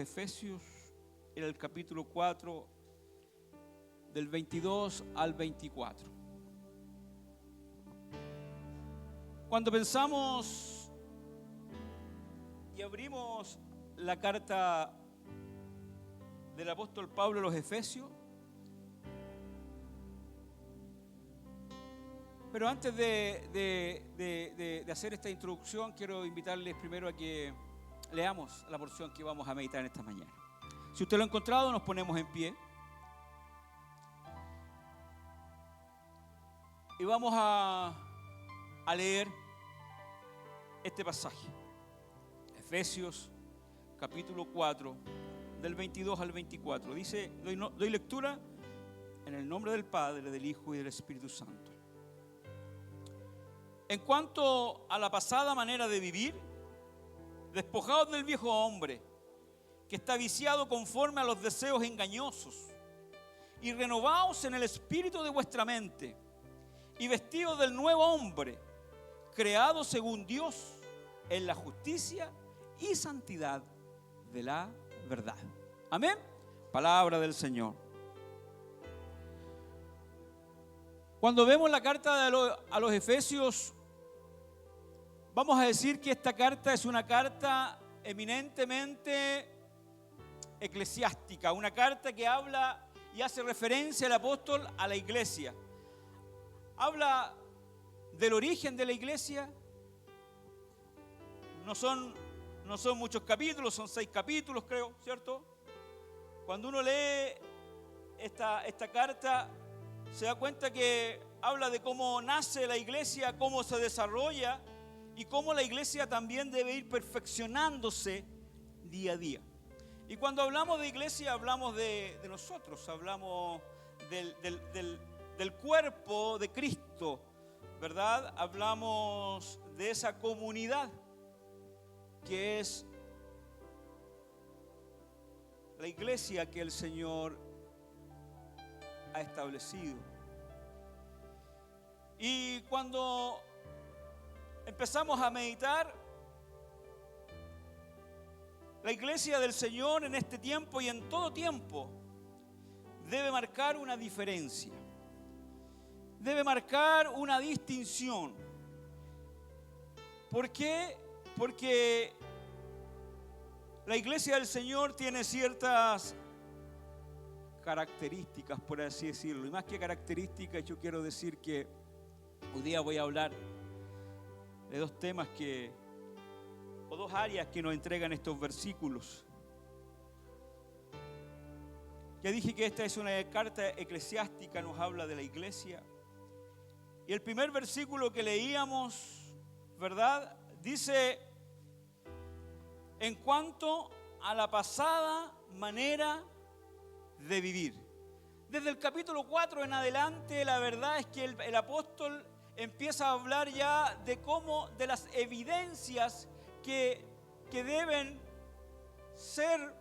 Efesios, en el capítulo 4, del 22 al 24. Cuando pensamos y abrimos la carta del apóstol Pablo a los Efesios, pero antes de hacer esta introducción, quiero invitarles primero a que leamos la porción que vamos a meditar en esta mañana. Si usted lo ha encontrado, nos ponemos en pie y vamos a leer este pasaje. Efesios capítulo 4, del 22 al 24. Dice, doy lectura en el nombre del Padre, del Hijo y del Espíritu Santo. En cuanto a la pasada manera de vivir, despojaos del viejo hombre, que está viciado conforme a los deseos engañosos, y renovaos en el espíritu de vuestra mente, y vestidos del nuevo hombre, creado según Dios, en la justicia y santidad de la verdad. Amén. Palabra del Señor. Cuando vemos la carta a los Efesios, vamos a decir que esta carta es una carta eminentemente eclesiástica, una carta que habla y hace referencia al apóstol a la iglesia. Habla del origen de la iglesia. No son muchos capítulos, son 6 capítulos, creo, ¿cierto? Cuando uno lee esta carta, se da cuenta que habla de cómo nace la iglesia, cómo se desarrolla y cómo la iglesia también debe ir perfeccionándose día a día. Y cuando hablamos de iglesia, hablamos de nosotros, hablamos del cuerpo de Cristo, ¿verdad? Hablamos de esa comunidad que es la iglesia que el Señor ha establecido. Y cuando empezamos a meditar, la iglesia del Señor en este tiempo y en todo tiempo debe marcar una diferencia, debe marcar una distinción. ¿Por qué? Porque la iglesia del Señor tiene ciertas características, por así decirlo. Y más que características, yo quiero decir que hoy día voy a hablar de 2 temas o 2 áreas que nos entregan estos versículos. Ya dije que esta es una carta eclesiástica, nos habla de la iglesia. Y el primer versículo que leíamos, ¿verdad? Dice, en cuanto a la pasada manera de vivir. Desde el capítulo 4 en adelante, la verdad es que el apóstol empieza a hablar ya de las evidencias que deben ser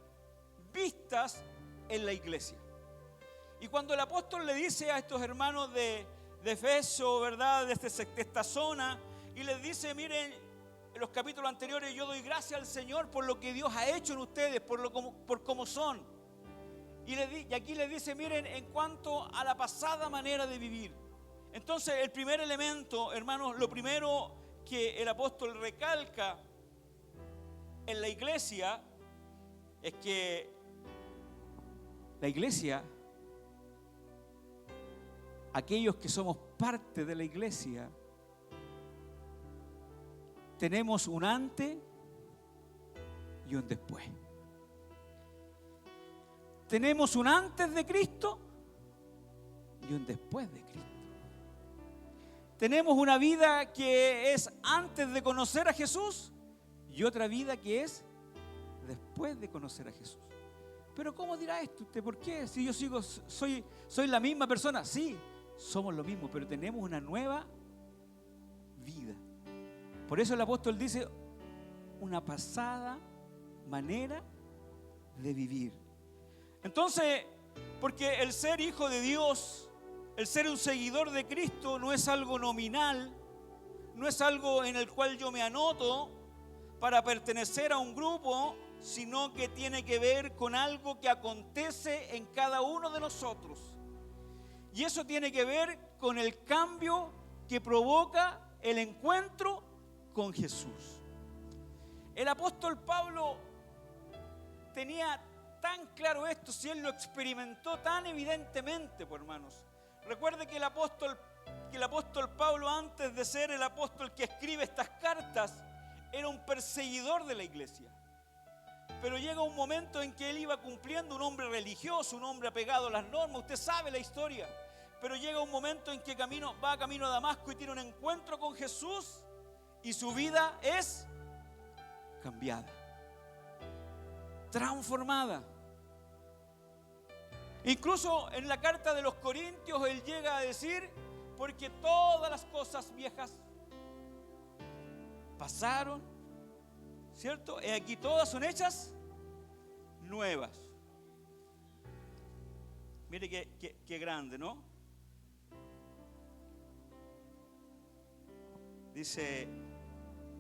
vistas en la iglesia. Y cuando el apóstol le dice a estos hermanos de Efeso, ¿verdad?, de esta zona, y les dice, miren, en los capítulos anteriores, yo doy gracias al Señor por lo que Dios ha hecho en ustedes, por cómo son. Y aquí les dice, miren, en cuanto a la pasada manera de vivir. Entonces, el primer elemento, hermanos, lo primero que el apóstol recalca en la iglesia es que la iglesia, aquellos que somos parte de la iglesia, tenemos un antes y un después. Tenemos un antes de Cristo y un después de Cristo. Tenemos una vida que es antes de conocer a Jesús y otra vida que es después de conocer a Jesús. Pero ¿cómo dirá esto usted? ¿Por qué? Si yo soy la misma persona. Sí, somos lo mismo, pero tenemos una nueva vida. Por eso el apóstol dice, una pasada manera de vivir. Entonces, porque el ser hijo de Dios, el ser un seguidor de Cristo no es algo nominal, no es algo en el cual yo me anoto para pertenecer a un grupo sino que tiene que ver con algo que acontece en cada uno de nosotros. Y eso tiene que ver con el cambio que provoca el encuentro con Jesús. El apóstol Pablo tenía tan claro esto, si él lo experimentó tan evidentemente, pues, hermanos. Recuerde que el apóstol Pablo, antes de ser el apóstol que escribe estas cartas, era un perseguidor de la iglesia. Pero llega un momento en que él iba cumpliendo, un hombre religioso, un hombre apegado a las normas, usted sabe la historia. Pero llega un momento en que va camino a Damasco y tiene un encuentro con Jesús y su vida es cambiada, transformada. Incluso en la carta de los Corintios él llega a decir: porque todas las cosas viejas pasaron, ¿cierto? Y aquí todas son hechas nuevas. Mire qué grande, ¿no? Dice,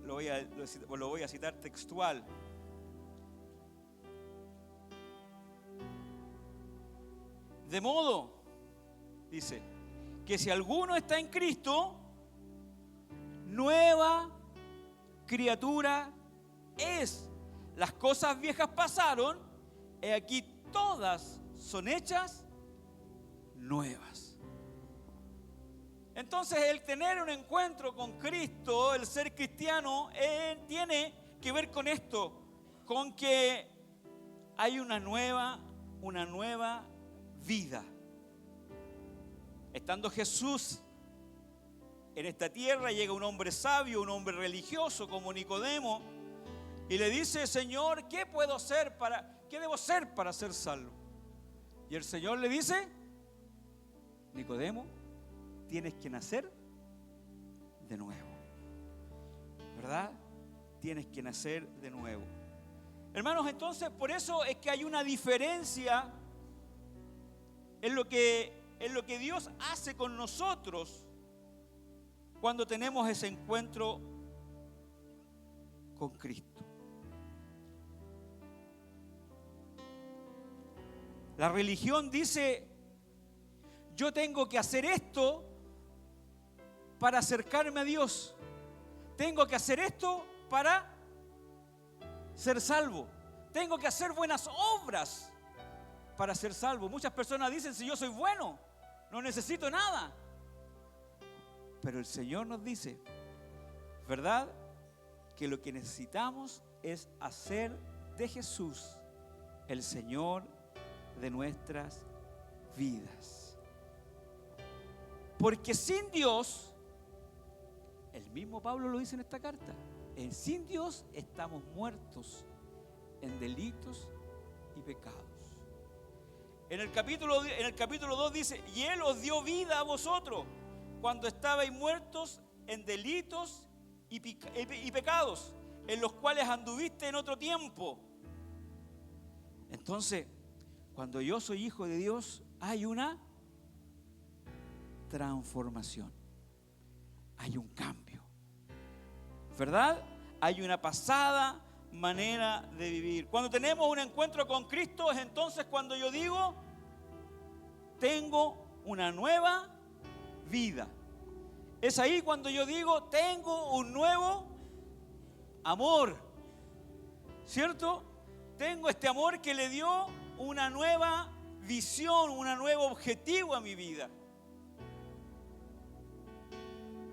lo voy a citar textual. De modo, dice, que si alguno está en Cristo, nueva criatura es. Las cosas viejas pasaron, y aquí todas son hechas nuevas. Entonces, el tener un encuentro con Cristo, el ser cristiano, tiene que ver con esto, con que hay una nueva vida. Estando Jesús en esta tierra, llega un hombre sabio, un hombre religioso como Nicodemo, y le dice: Señor, ¿qué debo hacer para ser salvo? Y el Señor le dice: Nicodemo, tienes que nacer de nuevo. ¿Verdad? Tienes que nacer de nuevo. Hermanos, entonces por eso es que hay una diferencia en lo que Dios hace con nosotros cuando tenemos ese encuentro con Cristo. La religión dice: yo tengo que hacer esto para acercarme a Dios. Tengo que hacer esto para ser salvo. Tengo que hacer buenas obras para ser salvo. Muchas personas dicen: si yo soy bueno, no necesito nada. Pero el Señor nos dice, ¿verdad?, que lo que necesitamos es hacer de Jesús el Señor de nuestras vidas. Porque sin Dios, el mismo Pablo lo dice en esta carta, sin Dios estamos muertos en delitos y pecados. En el capítulo 2 dice: y Él os dio vida a vosotros cuando estabais muertos en delitos y pecados, en los cuales anduviste en otro tiempo. Entonces, cuando yo soy hijo de Dios, hay una transformación, hay un cambio, ¿verdad? Hay una pasada manera de vivir. Cuando tenemos un encuentro con Cristo, es entonces cuando yo digo: tengo una nueva vida. Es ahí cuando yo digo: tengo un nuevo amor, ¿cierto? Tengo este amor que le dio una nueva visión, un nuevo objetivo a mi vida.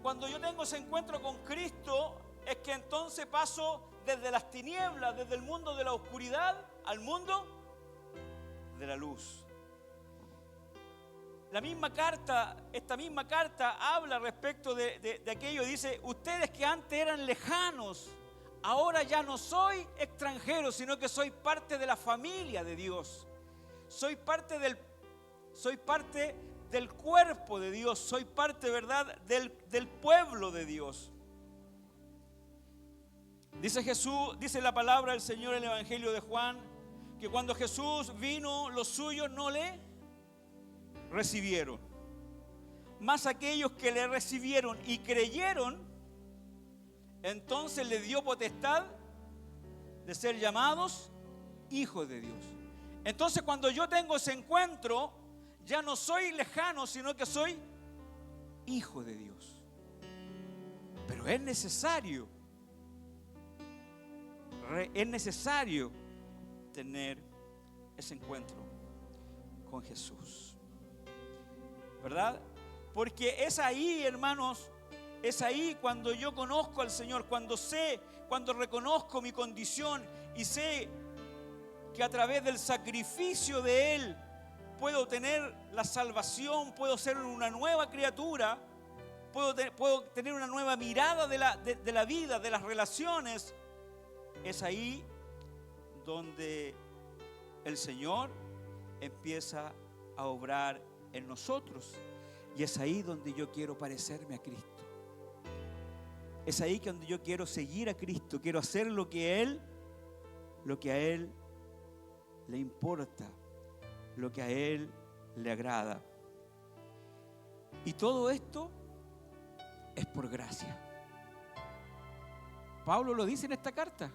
Cuando yo tengo ese encuentro con Cristo, es que entonces paso desde las tinieblas, desde el mundo de la oscuridad, al mundo de la luz. Esta misma carta habla respecto de aquello. Dice: ustedes que antes eran lejanos, ahora ya no soy extranjero, sino que soy parte de la familia de Dios. Soy parte del cuerpo de Dios. Soy parte, ¿verdad?, del pueblo de Dios. Dice Jesús, dice la palabra del Señor en el Evangelio de Juan, que cuando Jesús vino, los suyos no le recibieron. Mas aquellos que le recibieron y creyeron, entonces les dio potestad de ser llamados hijo de Dios. Entonces, cuando yo tengo ese encuentro, ya no soy lejano, sino que soy hijo de Dios. Pero es necesario tener ese encuentro con Jesús, ¿verdad? Porque es ahí, hermanos, es ahí cuando yo conozco al Señor, cuando reconozco mi condición y sé que a través del sacrificio de Él puedo tener la salvación, puedo ser una nueva criatura, puedo tener una nueva mirada de la vida, de las relaciones. Es ahí donde el Señor empieza a obrar en nosotros. Y es ahí donde yo quiero parecerme a Cristo. Es ahí donde yo quiero seguir a Cristo. Quiero hacer lo que a Él le importa, lo que a Él le agrada. Y todo esto es por gracia. Pablo lo dice en esta carta,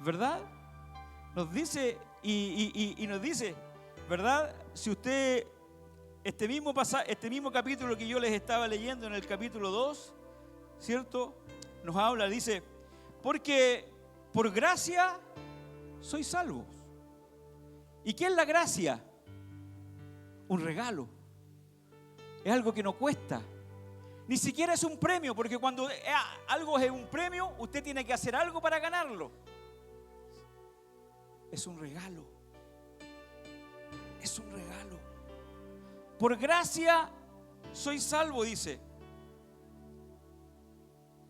¿verdad? Nos dice y nos dice, ¿verdad? Si usted, este mismo capítulo que yo les estaba leyendo en el capítulo 2, ¿cierto? Nos habla, dice, porque por gracia sois salvos. ¿Y qué es la gracia? Un regalo. Es algo que no cuesta. Ni siquiera es un premio, porque cuando algo es un premio, usted tiene que hacer algo para ganarlo. Es un regalo. Es un regalo. Por gracia soy salvo, dice.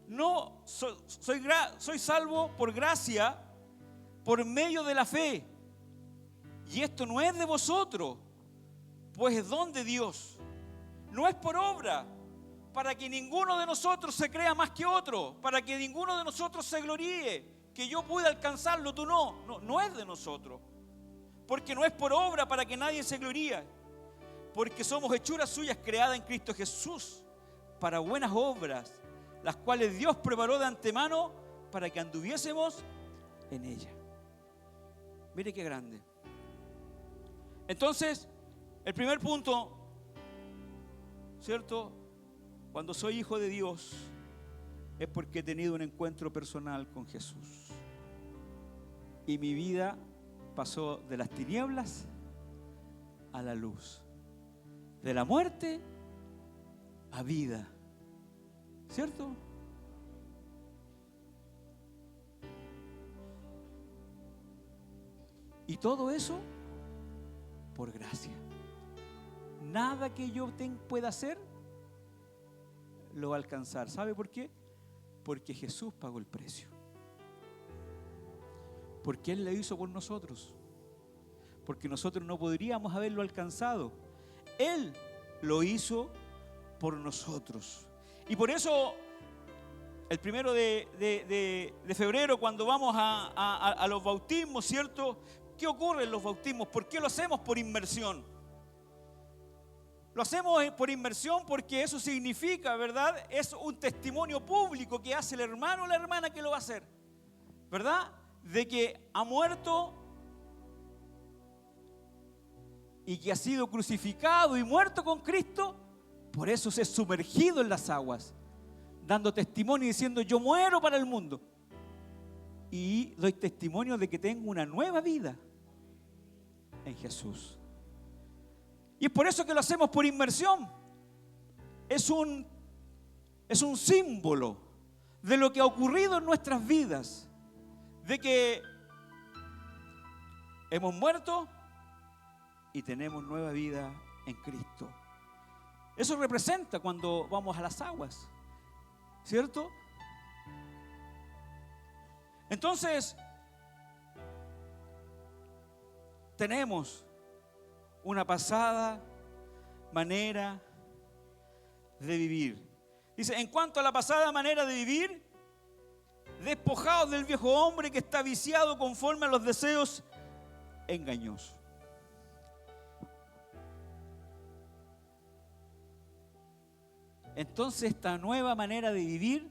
No, soy salvo por gracia, por medio de la fe. Y esto no es de vosotros, pues es don de Dios. No es por obra, para que ninguno de nosotros se crea más que otro, para que ninguno de nosotros se gloríe, que yo pude alcanzarlo, tú no. No es de nosotros. Porque no es por obra para que nadie se gloríe, porque somos hechuras suyas creadas en Cristo Jesús para buenas obras, las cuales Dios preparó de antemano para que anduviésemos en ella. Mire qué grande. Entonces, el primer punto, ¿cierto? Cuando soy hijo de Dios es porque he tenido un encuentro personal con Jesús. Y mi vida pasó de las tinieblas a la luz, de la muerte a vida, ¿cierto? Y todo eso por gracia. Nada que yo pueda hacer lo va a alcanzar. ¿Sabe por qué? Porque Jesús pagó el precio. Porque Él lo hizo por nosotros. Porque nosotros no podríamos haberlo alcanzado. Él lo hizo por nosotros. Y por eso, el 1 de febrero, cuando vamos a los bautismos, ¿cierto? ¿Qué ocurre en los bautismos? ¿Por qué lo hacemos por inmersión? Lo hacemos por inmersión porque eso significa, ¿verdad? Es un testimonio público que hace el hermano o la hermana que lo va a hacer, ¿verdad? De que ha muerto y que ha sido crucificado y muerto con Cristo. Por eso se ha sumergido en las aguas, dando testimonio y diciendo: yo muero para el mundo y doy testimonio de que tengo una nueva vida en Jesús. Y es por eso que lo hacemos por inmersión. Es un símbolo de lo que ha ocurrido en nuestras vidas, de que hemos muerto y tenemos nueva vida en Cristo. Eso representa cuando vamos a las aguas, ¿cierto? Entonces, tenemos una pasada manera de vivir. Dice, en cuanto a la pasada manera de vivir, despojados del viejo hombre que está viciado conforme a los deseos engañosos. Entonces, esta nueva manera de vivir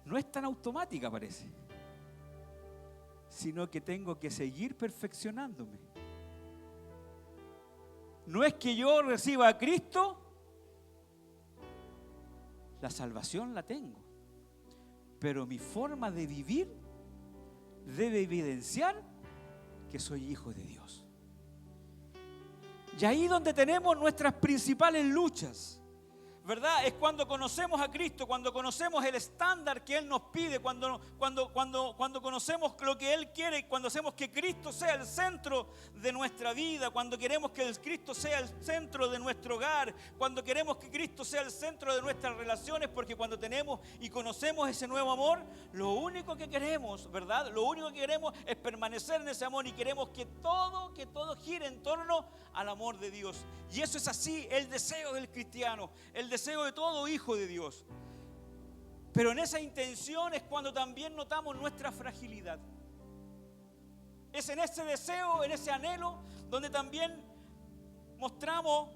no es tan automática, parece. sino que tengo que seguir perfeccionándome. No es que yo reciba a Cristo, la salvación la tengo, pero mi forma de vivir debe evidenciar que soy hijo de Dios. Y ahí donde tenemos nuestras principales luchas, ¿verdad? Es cuando conocemos a Cristo, cuando conocemos el estándar que Él nos pide, cuando conocemos lo que Él quiere, cuando hacemos que Cristo sea el centro de nuestra vida, cuando queremos que el Cristo sea el centro de nuestro hogar, cuando queremos que Cristo sea el centro de nuestras relaciones, porque cuando tenemos y conocemos ese nuevo amor, lo único que queremos, ¿verdad? Lo único que queremos es permanecer en ese amor y queremos que todo gire en torno al amor de Dios. Y eso es así, el deseo del cristiano, el deseo de todo hijo de Dios. Pero en esa intención es cuando también notamos nuestra fragilidad. Es en ese deseo, en ese anhelo, donde también mostramos,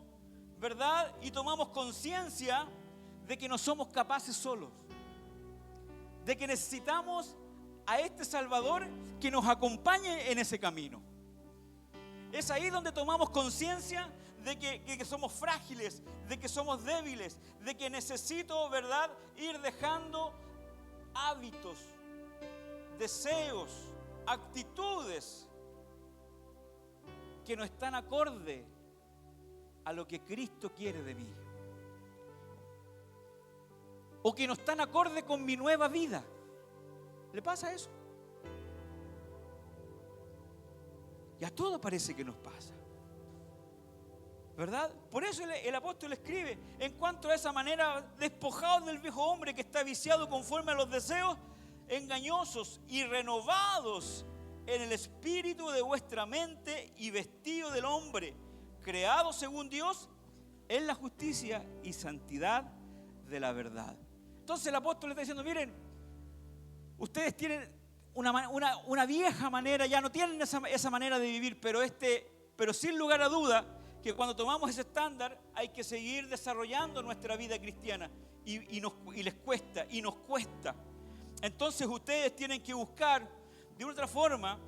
¿verdad? Y tomamos conciencia de que no somos capaces solos. De que necesitamos a este Salvador que nos acompañe en ese camino. Es ahí donde tomamos conciencia de que somos frágiles, de que somos débiles, de que necesito, ¿verdad?, ir dejando hábitos, deseos, actitudes que no están acorde a lo que Cristo quiere de mí. O que no están acorde con mi nueva vida. ¿Le pasa eso? Y a todo parece que nos pasa, ¿verdad? Por eso el apóstol escribe, en cuanto a esa manera, despojados del viejo hombre que está viciado conforme a los deseos engañosos y renovados en el espíritu de vuestra mente y vestido del hombre, creado según Dios, en la justicia y santidad de la verdad. Entonces el apóstol le está diciendo, miren, ustedes tienen una vieja manera, ya no tienen esa manera de vivir, pero sin lugar a duda que cuando tomamos ese estándar hay que seguir desarrollando nuestra vida cristiana y les cuesta y nos cuesta. Entonces ustedes tienen que buscar de otra forma,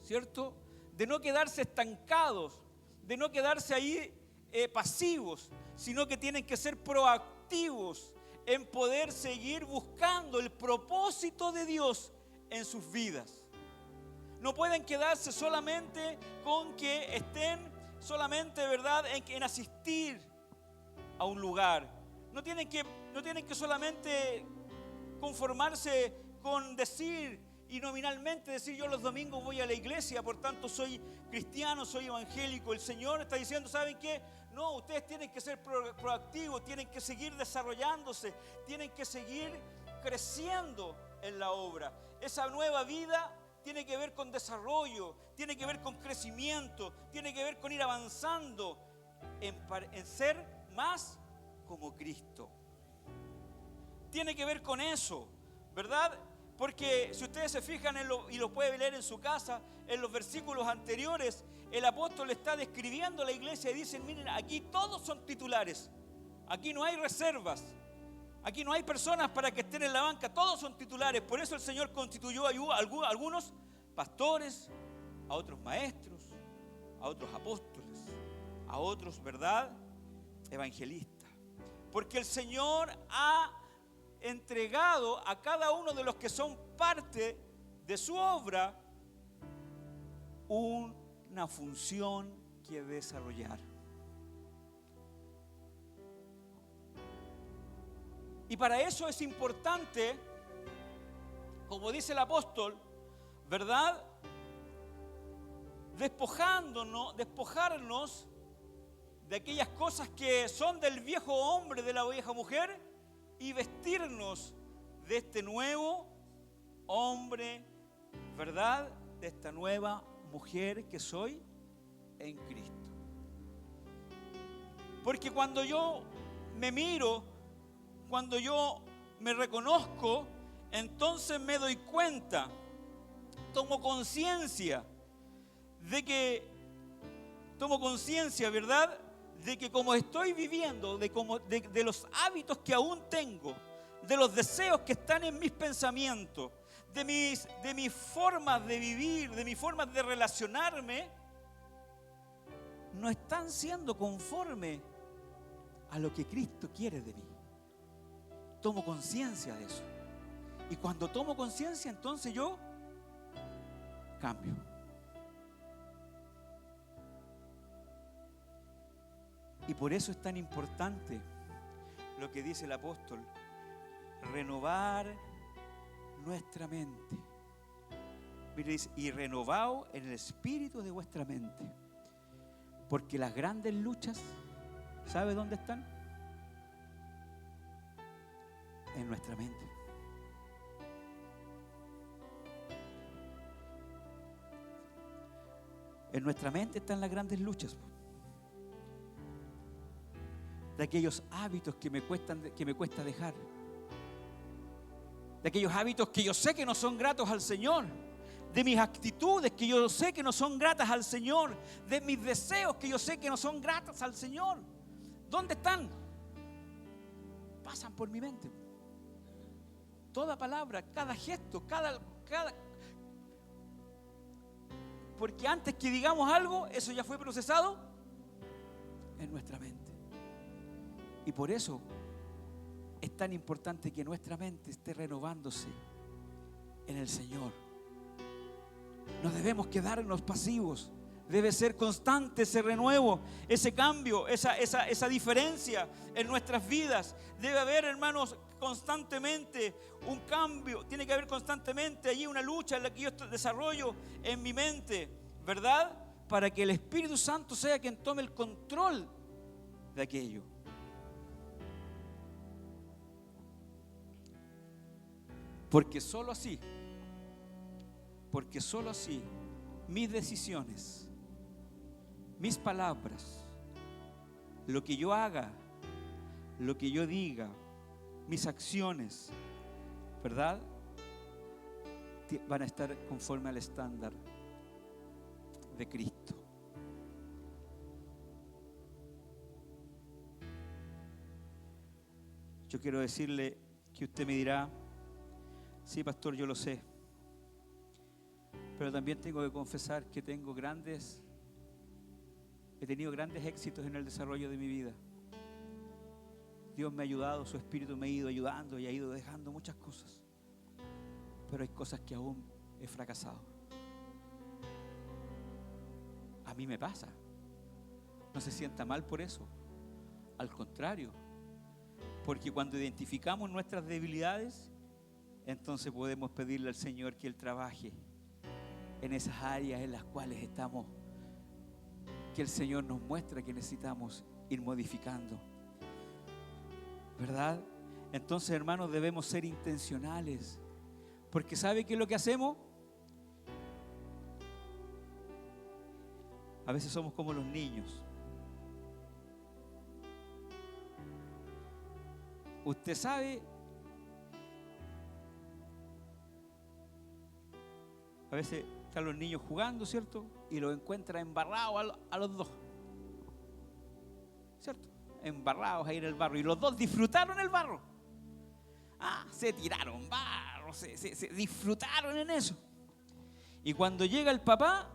¿cierto?, de no quedarse estancados, de no quedarse ahí pasivos, sino que tienen que ser proactivos en poder seguir buscando el propósito de Dios en sus vidas. No pueden quedarse solamente con que estén solamente, ¿verdad?, en asistir a un lugar. No tienen que solamente conformarse con decir y nominalmente decir yo los domingos voy a la iglesia, por tanto soy cristiano, soy evangélico. El Señor está diciendo, ¿saben qué? No, ustedes tienen que ser proactivos, tienen que seguir desarrollándose, tienen que seguir creciendo en la obra. Esa nueva vida tiene que ver con desarrollo, tiene que ver con crecimiento, tiene que ver con ir avanzando en ser más como Cristo. Tiene que ver con eso, ¿verdad? Porque si ustedes se fijan y lo pueden leer en su casa, en los versículos anteriores, el apóstol está describiendo la iglesia y dicen, miren, aquí todos son titulares, aquí no hay reservas, aquí no hay personas para que estén en la banca, todos son titulares. Por eso el Señor constituyó a algunos pastores, a otros maestros, a otros apóstoles, a otros, ¿verdad?, evangelistas. Porque el Señor ha entregado a cada uno de los que son parte de su obra una función que desarrollar. Y para eso es importante, como dice el apóstol, ¿verdad?, despojarnos de aquellas cosas que son del viejo hombre, de la vieja mujer, y vestirnos de este nuevo hombre, ¿verdad?, de esta nueva mujer que soy en Cristo. Porque cuando yo me miro, cuando yo me reconozco, entonces me doy cuenta, tomo conciencia, ¿verdad?, de que como estoy viviendo, de los hábitos que aún tengo, de los deseos que están en mis pensamientos, de mis formas de vivir, de mis formas de relacionarme, no están siendo conforme a lo que Cristo quiere de mí. Tomo conciencia de eso. Y cuando tomo conciencia, entonces yo cambio. Y por eso es tan importante lo que dice el apóstol: renovar nuestra mente. Mire, dice: y renovaos en el espíritu de vuestra mente. Porque las grandes luchas, ¿sabe dónde están? En nuestra mente. En nuestra mente están las grandes luchas. De aquellos hábitos que me cuesta dejar. De aquellos hábitos que yo sé que no son gratos al Señor. De mis actitudes que yo sé que no son gratas al Señor. De mis deseos que yo sé que no son gratas al Señor. ¿Dónde están? Pasan por mi mente. Toda palabra, cada gesto, cada... Porque antes que digamos algo, eso ya fue procesado en nuestra mente. Y por eso es tan importante que nuestra mente esté renovándose en el Señor. No debemos quedarnos pasivos. Debe ser constante ese renuevo, ese cambio, esa diferencia en nuestras vidas. Debe haber, hermanos, constantemente un cambio. Tiene que haber constantemente allí una lucha en la que yo desarrollo en mi mente, ¿verdad? Para que el Espíritu Santo sea quien tome el control de aquello. Porque solo así mis decisiones, mis palabras, lo que yo haga, lo que yo diga, mis acciones, ¿verdad?, van a estar conforme al estándar de Cristo. Yo quiero decirle que usted me dirá: sí, pastor, yo lo sé. Pero también tengo que confesar que he tenido grandes éxitos en el desarrollo de mi vida. Dios me ha ayudado, su Espíritu me ha ido ayudando y ha ido dejando muchas cosas. Pero hay cosas que aún he fracasado. A mí me pasa. No se sienta mal por eso. Al contrario. Porque cuando identificamos nuestras debilidades, entonces podemos pedirle al Señor que Él trabaje en esas áreas en las cuales estamos, que el Señor nos muestra que necesitamos ir modificando, ¿verdad? Entonces, hermanos, debemos ser intencionales, porque ¿sabe qué es lo que hacemos? A veces somos como los niños. Usted sabe, a veces están los niños jugando, ¿cierto? Y los encuentra embarrados a los dos, ¿cierto? Embarrados ahí en el barro. Y los dos disfrutaron el barro. Se tiraron barro, se disfrutaron en eso. Y cuando llega el papá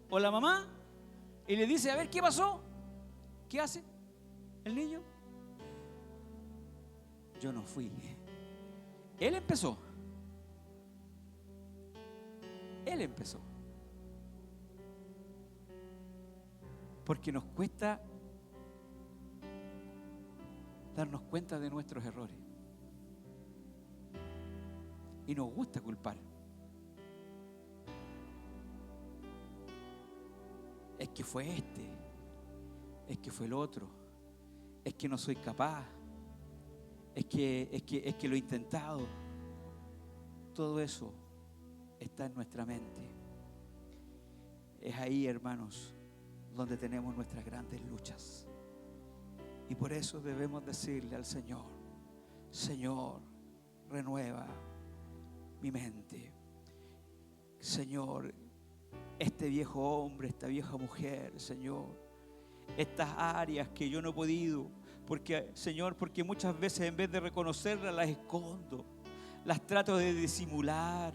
o la mamá y le dice: a ver, ¿qué pasó? ¿Qué hace el niño? Yo no fui. Él empezó. Porque nos cuesta darnos cuenta de nuestros errores. Y nos gusta culpar. Es que fue este. Es que fue el otro. Es que no soy capaz. Es que lo he intentado. Todo eso está en nuestra mente. Es ahí, hermanos, donde tenemos nuestras grandes luchas. Y por eso debemos decirle al Señor: Señor, renueva mi mente. Señor, este viejo hombre, esta vieja mujer, Señor, estas áreas que yo no he podido, porque, Señor, porque muchas veces en vez de reconocerlas las escondo. las trato de disimular,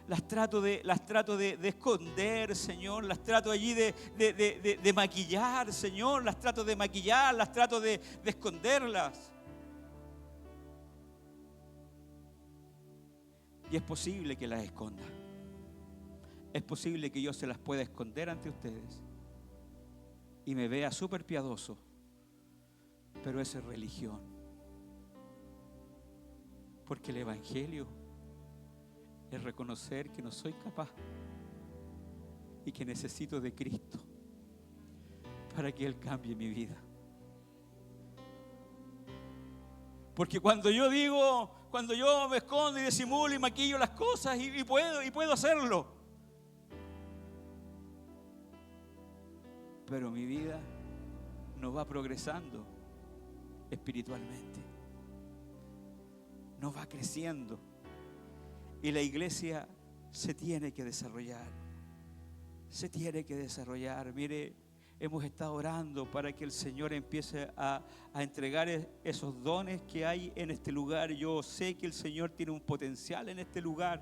las trato de esconder, Señor, las trato allí de maquillar, Señor, las trato de maquillar, las trato de esconderlas. Y es posible que las esconda. Es posible que yo se las pueda esconder ante ustedes y me vea súper piadoso, pero eso es religión. Porque el Evangelio es reconocer que no soy capaz y que necesito de Cristo para que Él cambie mi vida. Porque cuando yo me escondo y disimulo y maquillo las cosas y puedo hacerlo, pero mi vida no va progresando espiritualmente, no va creciendo, y la iglesia se tiene que desarrollar. Mire, hemos estado orando para que el Señor empiece a entregar esos dones que hay en este lugar. Yo sé que el Señor tiene un potencial en este lugar.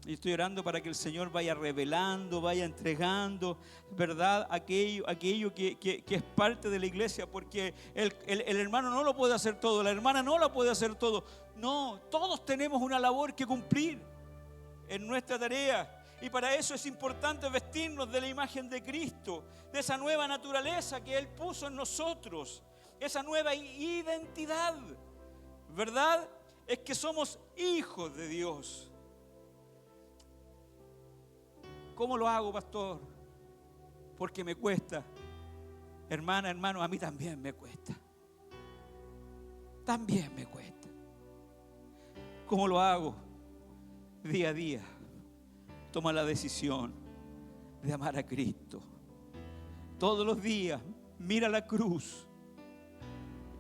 Y estoy orando para que el Señor vaya revelando, vaya entregando, ¿verdad? Aquello que es parte de la iglesia, porque el hermano no lo puede hacer todo, la hermana no lo puede hacer todo. No, todos tenemos una labor que cumplir en nuestra tarea. Y para eso es importante vestirnos de la imagen de Cristo, de esa nueva naturaleza que Él puso en nosotros, esa nueva identidad, ¿verdad? Es que somos hijos de Dios. ¿Cómo lo hago, pastor? Porque me cuesta. Hermana, hermano, a mí también me cuesta. También me cuesta. ¿Cómo lo hago? Día a día. Toma la decisión de amar a Cristo. Todos los días, mira la cruz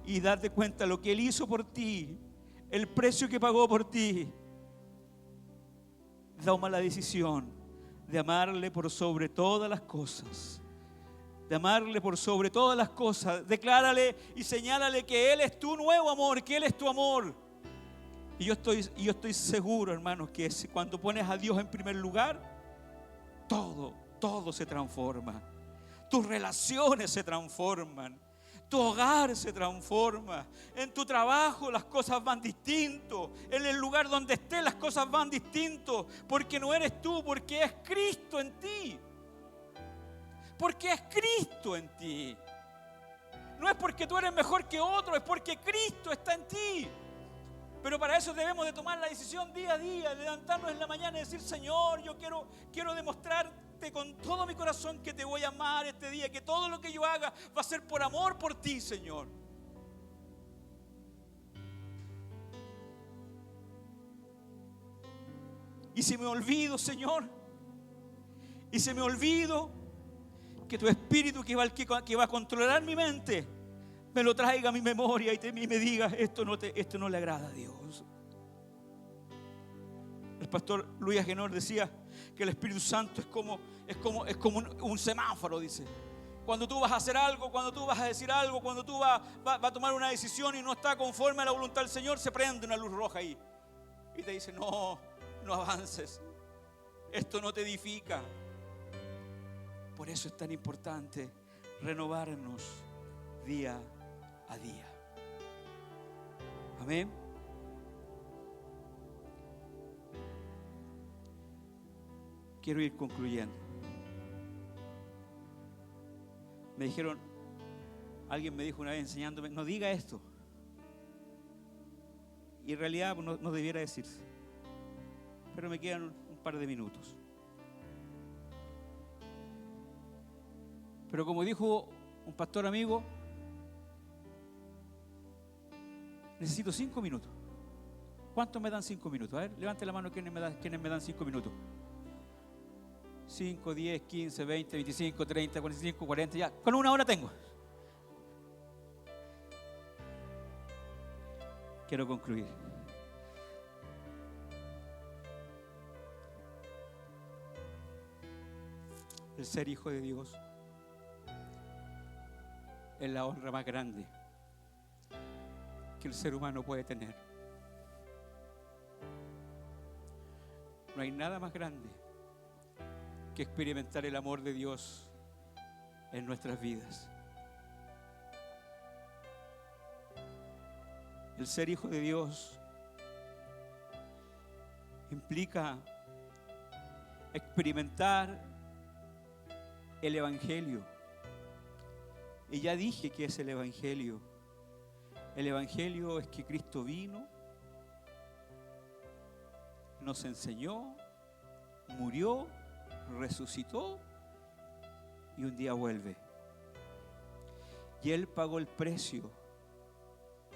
y date cuenta lo que Él hizo por ti, el precio que pagó por ti. Toma la decisión de amarle por sobre todas las cosas. De amarle por sobre todas las cosas. Declárale y señálale que Él es tu nuevo amor, que Él es tu amor. Y yo estoy seguro, hermanos, que cuando pones a Dios en primer lugar, todo se transforma. Tus relaciones se transforman. Tu hogar se transforma. En tu trabajo las cosas van distinto. En el lugar donde estés las cosas van distinto. Porque no eres tú, porque es Cristo en ti. Porque es Cristo en ti. No es porque tú eres mejor que otro, es porque Cristo está en ti. Pero para eso debemos de tomar la decisión día a día, levantarnos en la mañana y decir: Señor, yo quiero demostrarte con todo mi corazón que te voy a amar este día, que todo lo que yo haga va a ser por amor por ti, Señor. Y si me olvido, Señor, y si me olvido, que tu Espíritu que va a controlar mi mente me lo traiga a mi memoria y me diga: esto no le agrada a Dios. El pastor Luis Agenor decía que el Espíritu Santo es como un semáforo, dice. Cuando tú vas a hacer algo, cuando tú vas a decir algo, cuando tú vas a tomar una decisión y no está conforme a la voluntad del Señor, se prende una luz roja ahí y te dice: no avances, esto no te edifica. Por eso es tan importante renovarnos día a día. Amén. Quiero ir concluyendo. Me dijeron, alguien me dijo una vez enseñándome: no diga esto. Y en realidad no debiera decirse. Pero me quedan un par de minutos. Pero como dijo un pastor amigo, necesito 5 minutos. ¿Cuántos me dan 5 minutos? A ver, levante la mano quienes me dan 5 minutos. 5, 10, 15, 20, 25, 30, 45, 40, ya. Con 1 hora tengo. Quiero concluir. El ser hijo de Dios es la honra más grande que el ser humano puede tener. No hay nada más grande que experimentar el amor de Dios en nuestras vidas. El ser hijo de Dios implica experimentar el Evangelio. Y ya dije que es el Evangelio. El Evangelio es que Cristo vino, nos enseñó, murió, resucitó y un día vuelve. Y Él pagó el precio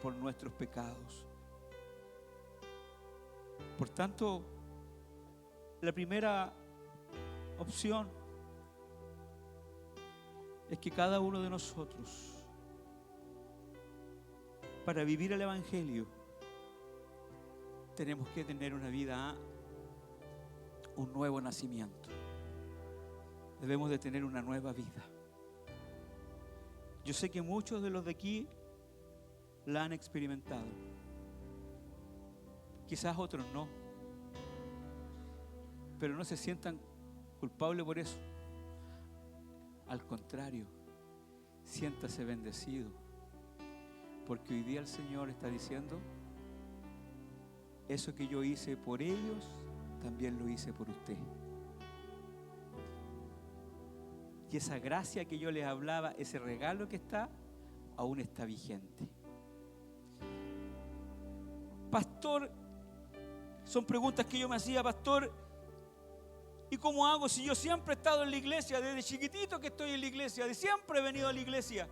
por nuestros pecados. Por tanto, la primera opción es que cada uno de nosotros, para vivir el Evangelio, tenemos que tener una vida, un nuevo nacimiento. Debemos de tener una nueva vida. Yo sé que muchos de los de aquí la han experimentado. Quizás otros no. Pero no se sientan culpables por eso. Al contrario, siéntase bendecido. Porque hoy día el Señor está diciendo: eso que yo hice por ellos, también lo hice por usted. Y esa gracia que yo les hablaba, ese regalo que está, aún está vigente. Pastor, son preguntas que yo me hacía, pastor, ¿y cómo hago si yo siempre he estado en la iglesia? Desde chiquitito que estoy en la iglesia, de siempre he venido a la iglesia.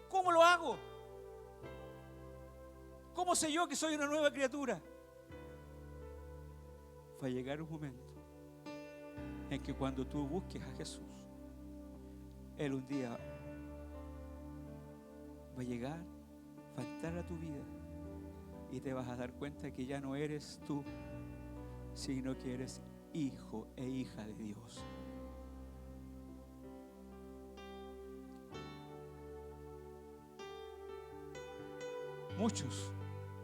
¿Cómo lo hago? ¿Cómo sé yo que soy una nueva criatura? Va a llegar un momento en que cuando tú busques a Jesús, Él un día va a llegar, va a entrar a tu vida y te vas a dar cuenta que ya no eres tú, sino que eres hijo e hija de Dios. Muchos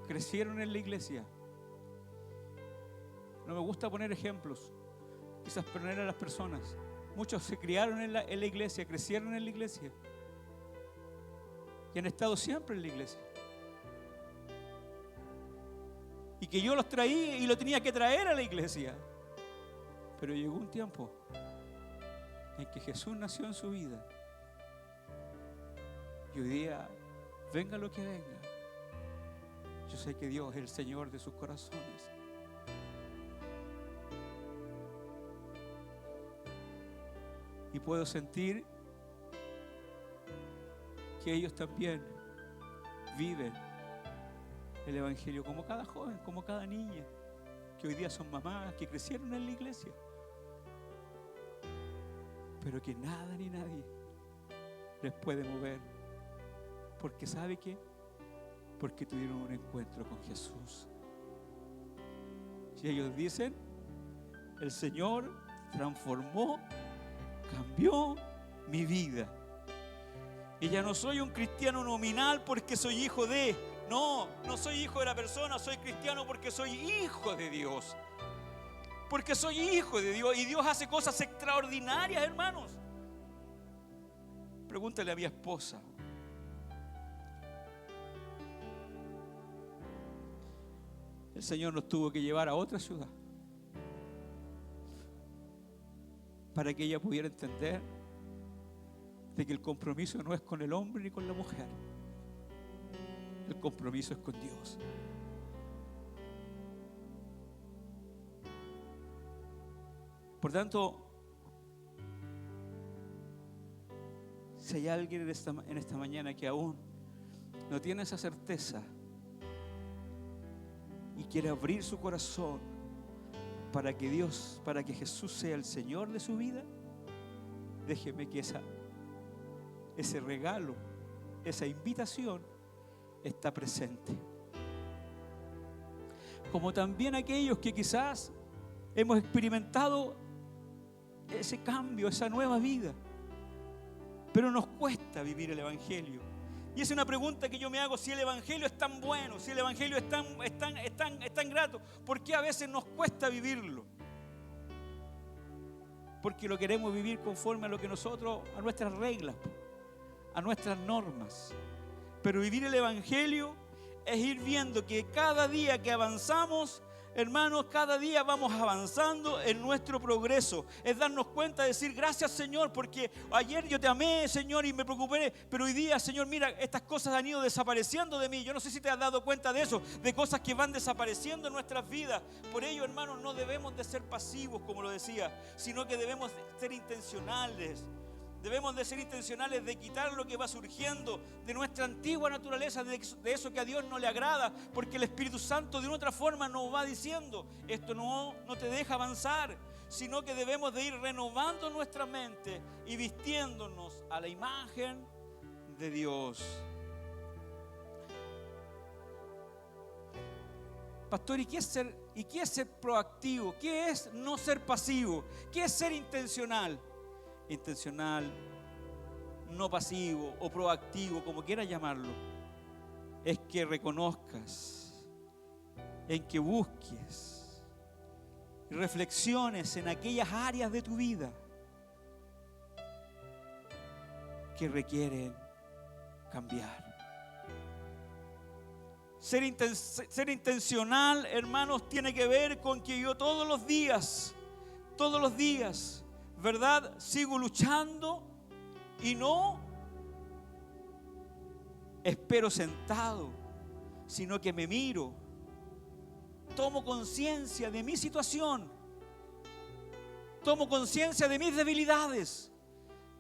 crecieron en la iglesia. No me gusta poner ejemplos, quizás poner a las personas. Muchos se criaron en la iglesia, crecieron en la iglesia y han estado siempre en la iglesia. Y que yo los traía y lo tenía que traer a la iglesia. Pero llegó un tiempo en que Jesús nació en su vida. Y hoy día, venga lo que venga, yo sé que Dios es el Señor de sus corazones. Y puedo sentir que ellos también viven el Evangelio como cada joven, como cada niña, que hoy día son mamás, que crecieron en la iglesia. Pero que nada ni nadie les puede mover. Porque ¿sabe qué? Porque tuvieron un encuentro con Jesús. Y ellos dicen: el Señor transformó, cambió mi vida. Y ya no soy un cristiano nominal porque soy hijo de... No, no soy hijo de la persona, soy cristiano porque soy hijo de Dios. Porque soy hijo de Dios y Dios hace cosas extraordinarias, hermanos. Pregúntale a mi esposa. El Señor nos tuvo que llevar a otra ciudad para que ella pudiera entender de que el compromiso no es con el hombre ni con la mujer. El compromiso es con Dios. Por tanto, si hay alguien en esta mañana que aún no tiene esa certeza y quiere abrir su corazón para que Dios, para que Jesús sea el Señor de su vida, déjeme que ese regalo, esa invitación está presente. Como también aquellos que quizás hemos experimentado ese cambio, esa nueva vida, pero nos cuesta vivir el Evangelio. Y es una pregunta que yo me hago: si el Evangelio es tan bueno, si el Evangelio es tan grato, ¿por qué a veces nos cuesta vivirlo? Porque lo queremos vivir conforme a lo que nosotros, a nuestras reglas, a nuestras normas. Pero vivir el Evangelio es ir viendo que cada día que avanzamos, hermanos, cada día vamos avanzando en nuestro progreso. Es darnos cuenta, decir: gracias, Señor, porque ayer yo te amé, Señor, y me preocupé, pero hoy día, Señor, mira, estas cosas han ido desapareciendo de mí. Yo no sé si te has dado cuenta de eso, de cosas que van desapareciendo en nuestras vidas. Por ello, hermanos, no debemos de ser pasivos, como lo decía, sino que debemos ser intencionales. Debemos de ser intencionales de quitar lo que va surgiendo de nuestra antigua naturaleza, de eso que a Dios no le agrada, porque el Espíritu Santo de una otra forma nos va diciendo: esto no te deja avanzar, sino que debemos de ir renovando nuestra mente y vistiéndonos a la imagen de Dios. Pastor, ¿y qué es ser proactivo? ¿Qué es no ser pasivo? ¿Qué es ser intencional? Intencional, no pasivo o proactivo, como quieras llamarlo, es que reconozcas, en que busques y reflexiones en aquellas áreas de tu vida que requieren cambiar. Ser intencional, hermanos, tiene que ver con que yo todos los días, ¿verdad?, sigo luchando y no espero sentado, sino que me miro, tomo conciencia de mi situación, tomo conciencia de mis debilidades,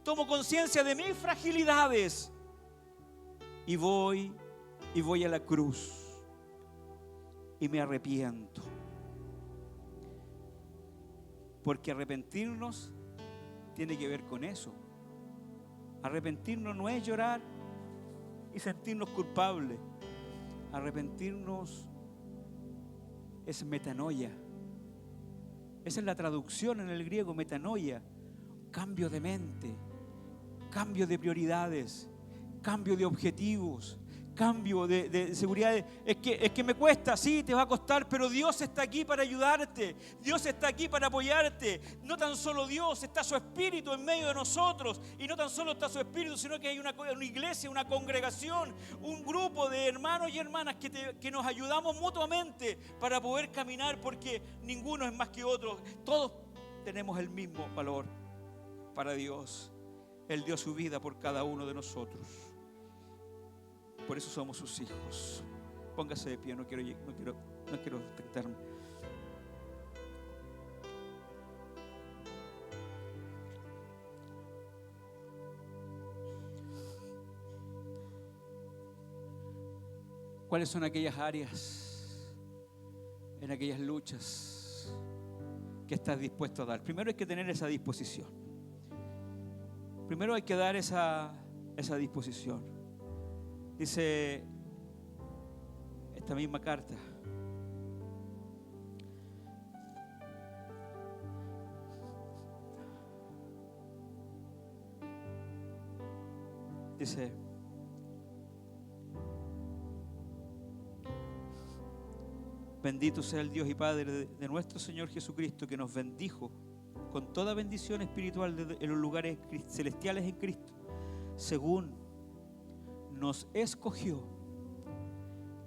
tomo conciencia de mis fragilidades y voy a la cruz y me arrepiento. Porque arrepentirnos tiene que ver con eso. Arrepentirnos no es llorar y sentirnos culpables. Arrepentirnos es metanoia. Esa es la traducción en el griego, metanoia. Cambio de mente, cambio de prioridades, cambio de objetivos, cambio de seguridad. Es que me cuesta, sí, te va a costar, pero Dios está aquí para ayudarte. Dios está aquí para apoyarte. No tan solo Dios, está su Espíritu en medio de nosotros. Y no tan solo está su Espíritu, sino que hay una iglesia, una congregación, un grupo de hermanos y hermanas que nos ayudamos mutuamente para poder caminar, porque ninguno es más que otro. Todos tenemos el mismo valor para Dios. Él dio su vida por cada uno de nosotros. Por eso somos sus hijos. Póngase de pie, no quiero despertarme. ¿Cuáles son aquellas áreas, en aquellas luchas que estás dispuesto a dar? Primero hay que tener esa disposición. Primero hay que dar esa disposición. Dice esta misma carta: dice: bendito sea el Dios y Padre de nuestro Señor Jesucristo, que nos bendijo con toda bendición espiritual en los lugares celestiales en Cristo, según nos escogió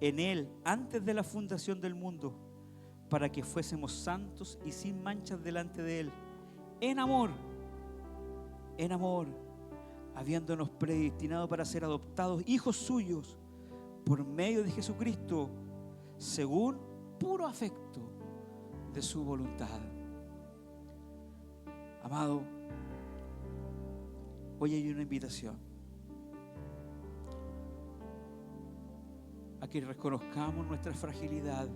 en Él antes de la fundación del mundo, para que fuésemos santos y sin manchas delante de Él, en amor, habiéndonos predestinado para ser adoptados hijos suyos por medio de Jesucristo, según puro afecto de su voluntad. Amado, hoy hay una invitación a que reconozcamos nuestra fragilidad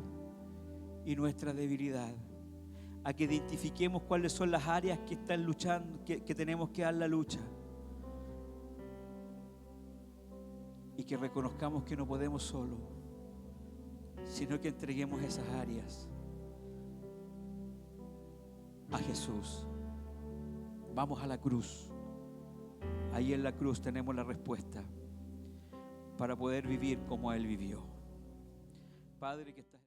y nuestra debilidad, a que identifiquemos cuáles son las áreas que están luchando, que tenemos que dar la lucha, y que reconozcamos que no podemos solo, sino que entreguemos esas áreas a Jesús. Vamos a la cruz. Ahí en la cruz tenemos la respuesta. para poder vivir como Él vivió. Padre que estás